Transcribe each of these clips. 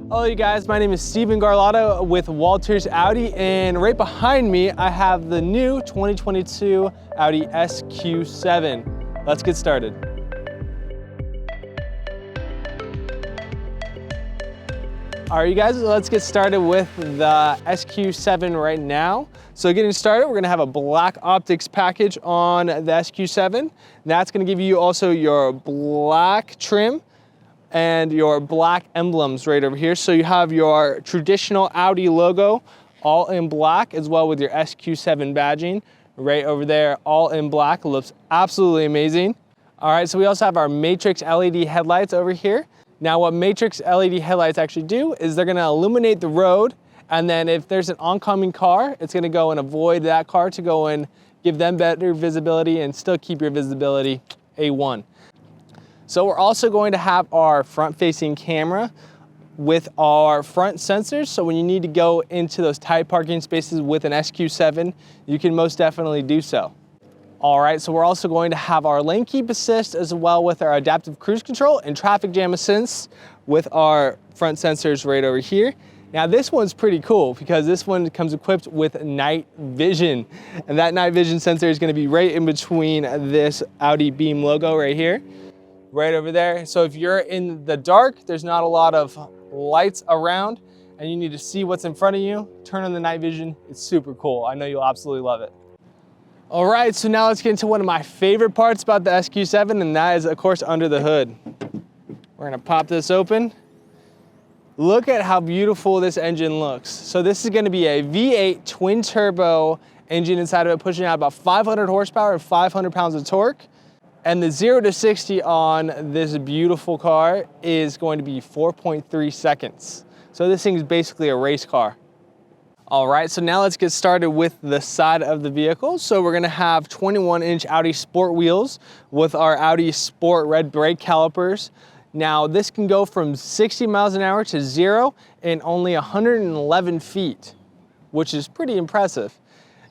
Hello you guys, my name is Steven Garlatta with Walters Audi, and right behind me I have the new 2022 Audi SQ7. Let's get started. All right, you guys, let's get started with the SQ7 right now. So getting started, we're gonna have a black optics package on the SQ7. That's gonna give you also your black trim and your black emblems right over here. So you have your traditional Audi logo all in black, as well with your SQ7 badging right over there, all in black. It looks absolutely amazing. All right, so we also have our Matrix LED headlights over here. Now what Matrix LED headlights actually do is they're gonna illuminate the road, and then if there's an oncoming car, it's gonna go and avoid that car to go and give them better visibility and still keep your visibility A1. So we're also going to have our front-facing camera with our front sensors. So when you need to go into those tight parking spaces with an SQ7, you can most definitely do so. All right, so we're also going to have our lane keep assist as well with our adaptive cruise control and traffic jam assist with our front sensors right over here. Now this one's pretty cool because this one comes equipped with night vision, and that night vision sensor is going to be right in between this Audi beam logo right here. Right over there. So if you're in the dark, there's not a lot of lights around and you need to see what's in front of you, turn on the night vision. It's super cool. I know you'll absolutely love it. All right, so now let's get into one of my favorite parts about the SQ7, and that is of course under the hood. We're gonna pop this open. Look at how beautiful this engine looks. So this is gonna be a V8 twin turbo engine inside of it, pushing out about 500 horsepower and 500 pounds of torque. And the 0 to 60 on this beautiful car is going to be 4.3 seconds. So this thing is basically a race car. All right, so now let's get started with the side of the vehicle. So we're gonna have 21-inch Audi Sport wheels with our Audi Sport red brake calipers. Now this can go from 60 miles an hour to 0 in only 111 feet, which is pretty impressive.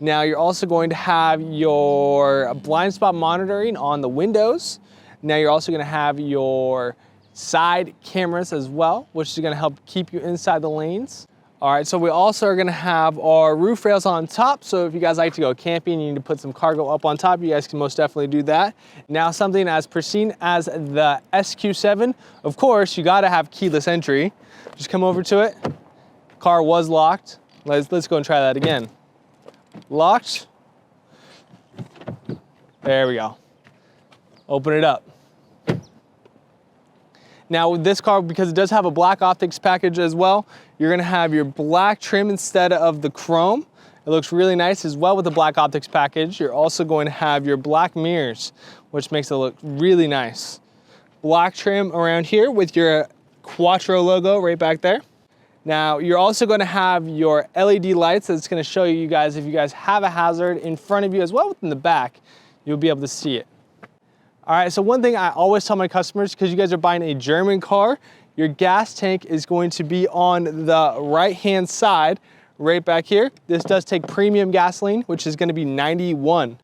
Now you're also going to have your blind spot monitoring on the windows. Now you're also going to have your side cameras as well, which is going to help keep you inside the lanes. All right, so we also are going to have our roof rails on top. So if you guys like to go camping, you need to put some cargo up on top, you guys can most definitely do that. Now something as pristine as the SQ7, of course, you got to have keyless entry. Just come over to it. Car was locked. Let's go and try that again. Locked. There we go. Open it up. Now with this car, because it does have a black optics package as well, you're gonna have your black trim instead of the chrome. It looks really nice as well with the black optics package. You're also going to have your black mirrors, which makes it look really nice. Black trim around here with your Quattro logo right back there. Now, you're also going to have your LED lights that's going to show you guys if you guys have a hazard in front of you as well as in the back, you'll be able to see it. All right, so one thing I always tell my customers, because you guys are buying a German car, your gas tank is going to be on the right-hand side, right back here. This does take premium gasoline, which is going to be 91.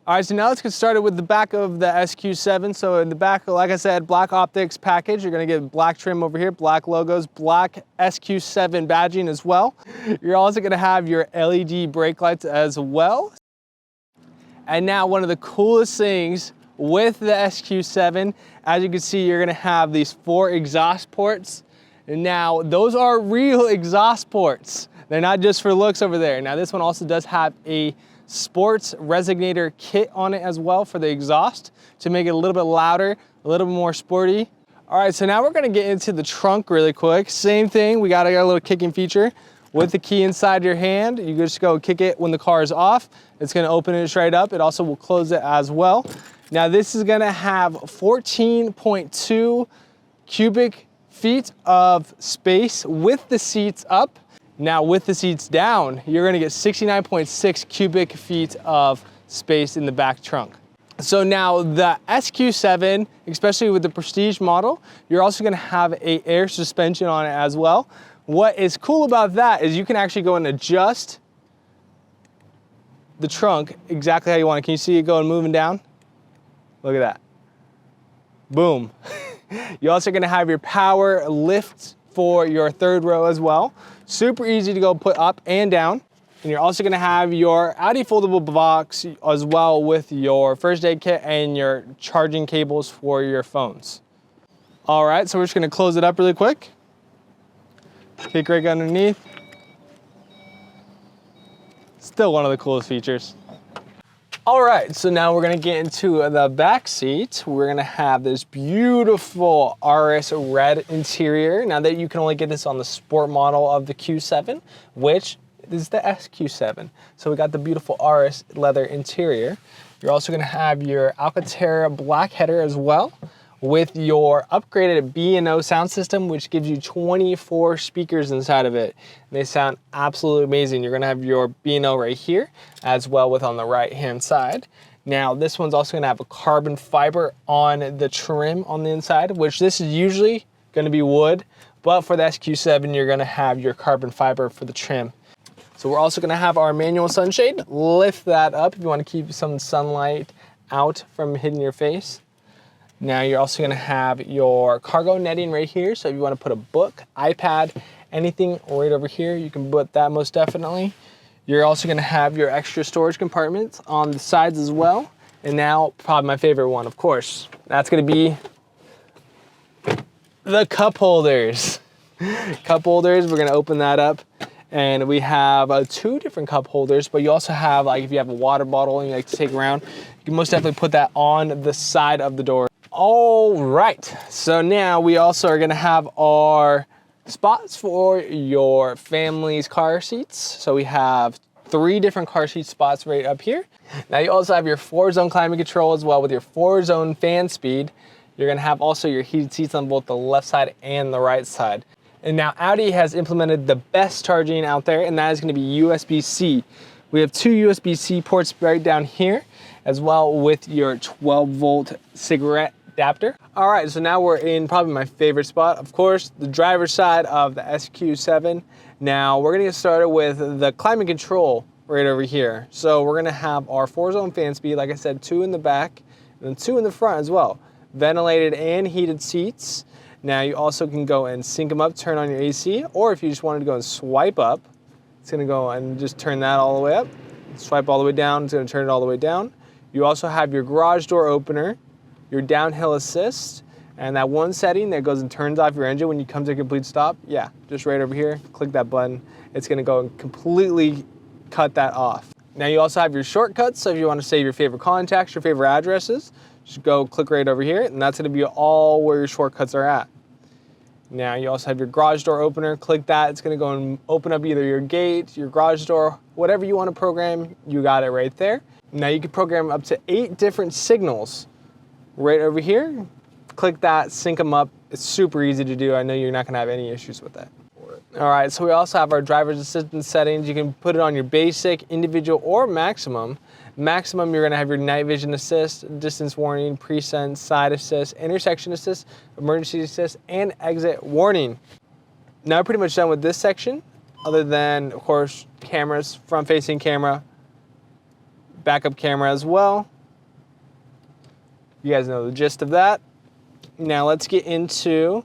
All right, so now let's get started with the back of the SQ7. So in the back, like I said, black optics package. You're gonna get black trim over here, black logos, black SQ7 badging as well. You're also gonna have your LED brake lights as well. And now one of the coolest things with the SQ7, as you can see, you're gonna have these 4 exhaust ports. And now those are real exhaust ports. They're not just for looks over there. Now this one also does have a sports resonator kit on it as well for the exhaust to make it a little bit louder, a little bit more sporty. All right, so now we're gonna get into the trunk really quick. Same thing, we got a little kicking feature. With the key inside your hand, you just go kick it when the car is off. It's gonna open it straight up. It also will close it as well. Now this is gonna have 14.2 cubic feet of space with the seats up. Now with the seats down, you're gonna get 69.6 cubic feet of space in the back trunk. So now the SQ7, especially with the Prestige model, you're also gonna have an air suspension on it as well. What is cool about that is you can actually go and adjust the trunk exactly how you want it. Can you see it going moving down? Look at that. Boom. You're also gonna have your power lift for your third row as well. Super easy to go put up and down. And you're also gonna have your Audi foldable box as well with your first aid kit and your charging cables for your phones. All right, so we're just gonna close it up really quick. Kick right underneath. Still one of the coolest features. All right, so now we're gonna get into the back seat. We're gonna have this beautiful RS red interior. Now that you can only get this on the sport model of the Q7, which is the SQ7. So we got the beautiful RS leather interior. You're also gonna have your Alcantara black header as well, with your upgraded B&O sound system, which gives you 24 speakers inside of it. They sound absolutely amazing. You're gonna have your B&O right here, as well with on the right-hand side. Now, this one's also gonna have a carbon fiber on the trim on the inside, which this is usually gonna be wood, but for the SQ7, you're gonna have your carbon fiber for the trim. So we're also gonna have our manual sunshade. Lift that up if you wanna keep some sunlight out from hitting your face. Now you're also gonna have your cargo netting right here. So if you wanna put a book, iPad, anything right over here, you can put that most definitely. You're also gonna have your extra storage compartments on the sides as well. And now, probably my favorite one, of course, that's gonna be the cup holders. Cup holders, we're gonna open that up. And we have 2 different cup holders, but you also have, like, if you have a water bottle and you like to take around, you can most definitely put that on the side of the door. All right, so now we also are gonna have our spots for your family's car seats. So we have 3 different car seat spots right up here. Now you also have your 4-zone climate control as well with your 4-zone fan speed. You're gonna have also your heated seats on both the left side and the right side. And now Audi has implemented the best charging out there, and that is gonna be USB-C. We have 2 USB-C ports right down here, as well with your 12-volt cigarette adapter. All right, so now we're in probably my favorite spot, of course, the driver's side of the SQ7. Now we're gonna get started with the climate control right over here. So we're gonna have our 4-zone fan speed, like I said, 2 in the back, and then 2 in the front as well. Ventilated and heated seats. Now you also can go and sync them up, turn on your AC, or if you just wanted to go and swipe up, it's gonna go and just turn that all the way up. Swipe all the way down, it's gonna turn it all the way down. You also have your garage door opener, your downhill assist, and that one setting that goes and turns off your engine when you come to a complete stop. Yeah, just right over here, click that button. It's gonna go and completely cut that off. Now you also have your shortcuts, so if you wanna save your favorite contacts, your favorite addresses, just go click right over here, and that's gonna be all where your shortcuts are at. Now you also have your garage door opener, click that, it's gonna go and open up either your gate, your garage door, whatever you wanna program, you got it right there. Now you can program up to 8 different signals right over here. Click that, sync them up. It's super easy to do. I know you're not gonna have any issues with that. All right, so we also have our driver's assistance settings. You can put it on your basic, individual, or maximum. Maximum, you're gonna have your night vision assist, distance warning, presense, side assist, intersection assist, emergency assist, and exit warning. Now I'm pretty much done with this section, other than, of course, cameras, front-facing camera, backup camera as well. You guys know the gist of that. Now let's get into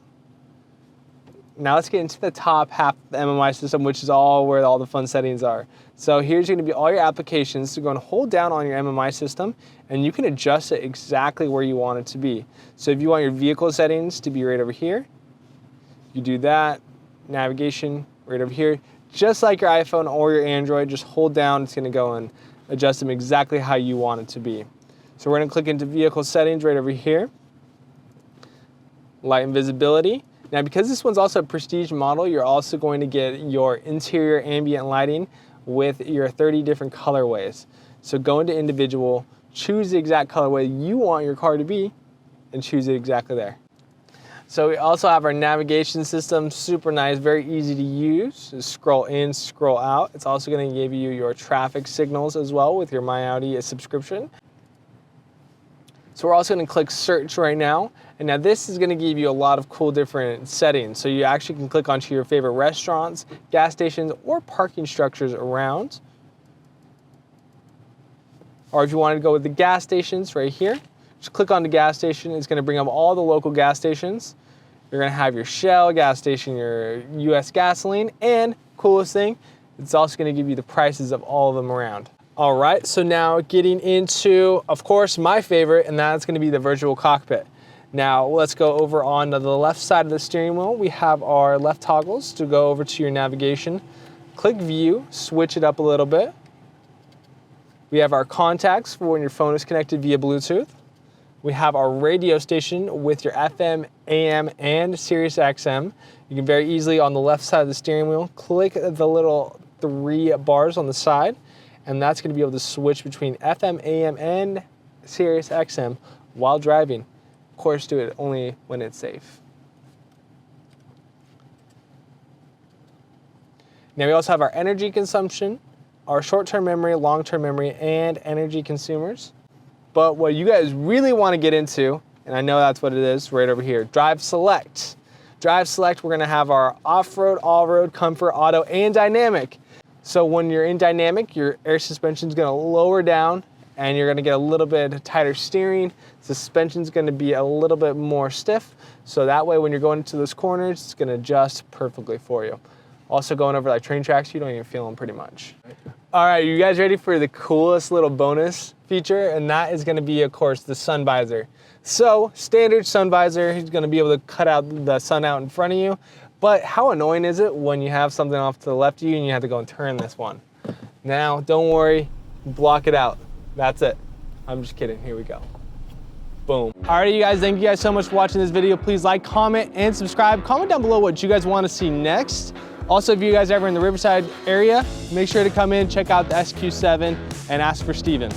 the top half of the MMI system, which is all where all the fun settings are. So here's gonna be all your applications. So go and hold down on your MMI system, and you can adjust it exactly where you want it to be. So if you want your vehicle settings to be right over here, you do that. Navigation right over here. Just like your iPhone or your Android, just hold down, it's gonna go and adjust them exactly how you want it to be. So we're gonna click into vehicle settings right over here. Light and visibility. Now because this one's also a prestige model, you're also going to get your interior ambient lighting with your 30 different colorways. So go into individual, choose the exact colorway you want your car to be, and choose it exactly there. So we also have our navigation system, super nice, very easy to use. Just scroll in, scroll out. It's also gonna give you your traffic signals as well with your My Audi subscription. So we're also gonna click search right now. And now this is gonna give you a lot of cool different settings. So you actually can click onto your favorite restaurants, gas stations, or parking structures around. Or if you wanted to go with the gas stations right here, just click on the gas station. It's gonna bring up all the local gas stations. You're gonna have your Shell gas station, your US gasoline, and coolest thing, it's also gonna give you the prices of all of them around. All right, so now getting into, of course, my favorite, and that's gonna be the virtual cockpit. Now let's go over on the left side of the steering wheel. We have our left toggles to go over to your navigation. Click view, switch it up a little bit. We have our contacts for when your phone is connected via Bluetooth. We have our radio station with your FM, AM, and Sirius XM. You can very easily, on the left side of the steering wheel, click the little 3 bars on the side, and that's gonna be able to switch between FM, AM, and Sirius XM while driving. Of course, do it only when it's safe. Now we also have our energy consumption, our short-term memory, long-term memory, and energy consumers. But what you guys really want to get into, and I know that's what it is right over here, Drive Select. Drive Select, we're gonna have our off-road, all-road, comfort, auto, and dynamic. So when you're in dynamic, your air suspension's gonna lower down and you're gonna get a little bit tighter steering. Suspension's gonna be a little bit more stiff. So that way when you're going into those corners, it's gonna adjust perfectly for you. Also going over like train tracks, you don't even feel them pretty much. All right, you guys ready for the coolest little bonus feature? And that is gonna be, of course, the sun visor. So standard sun visor is gonna be able to cut out the sun out in front of you. But how annoying is it when you have something off to the left of you and you have to go and turn this one? Now, don't worry, block it out. That's it. I'm just kidding, here we go. Boom. All right, you guys, thank you guys so much for watching this video. Please like, comment, and subscribe. Comment down below what you guys wanna see next. Also, if you guys are ever in the Riverside area, make sure to come in, check out the SQ7, and ask for Steven.